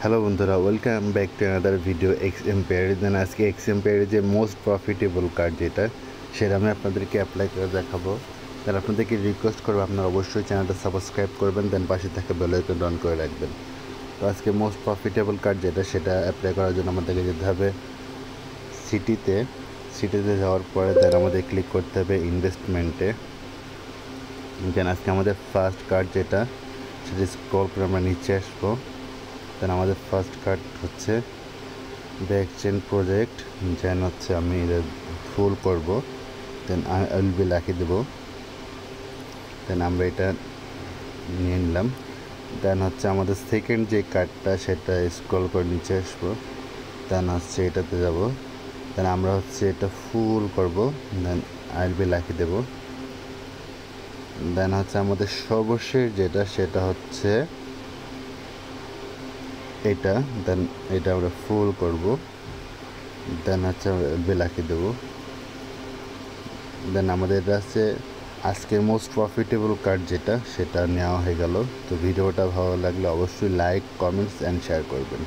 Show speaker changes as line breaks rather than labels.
Hello বন্ধুরা, welcome back to another video X Empire. Then আজকে X এম্পায়ারের যে most profitable card যেটা সেটা আমি আপনাদেরকে অ্যাপ্লাই করে দেখাবো। দেন আপনাদেরকে রিকোয়েস্ট করবো আপনারা অবশ্যই চ্যানেলটা সাবস্ক্রাইব করবেন, দেন পাশে থাকা বেল আইকন অন করে রাখবেন। তো আজকে মোস্ট প্রফিটেবল কার্ড যেটা সেটা অ্যাপ্লাই করার জন্য আমাদেরকে যেতে হবে সিটিতে যাওয়ার পরে দেন আমাদের ক্লিক করতে হবে ইনভেস্টমেন্টে। দেন আজকে আমাদের ফার্স্ট কার্ড যেটা সেটা স্ক্রল করে আমরা নিচে আসবো। দেন আমাদের ফার্স্ট কার্ড হচ্ছে দ্য এক্সচেঞ্জ প্রজেক্ট। দেন হচ্ছে আমি এটা ফুল করব, then I will be lucky দেবো। দেন আমরা এটা নিয়ে নিলাম। দেন হচ্ছে আমাদের সেকেন্ড যে কার্ডটা সেটা স্ক্রল করে নিচে আসবো, দেন হচ্ছে এটাতে যাব। দেন আমরা হচ্ছে এটা ফুল করব, then I will be lucky দেবো। দেন হচ্ছে আমাদের সর্বশেষ যেটা সেটা হচ্ছে এটা। দেন এটা আমরা ফুল করব, দেন হচ্ছে আমরা লাকি দেবো। দেন আমাদের কাছে আজকের মোস্ট প্রফিটেবল কার্ড যেটা সেটা নেওয়া হয়ে গেল। তো ভিডিওটা ভালো লাগলে অবশ্যই লাইক, কমেন্টস অ্যান্ড শেয়ার করবেন।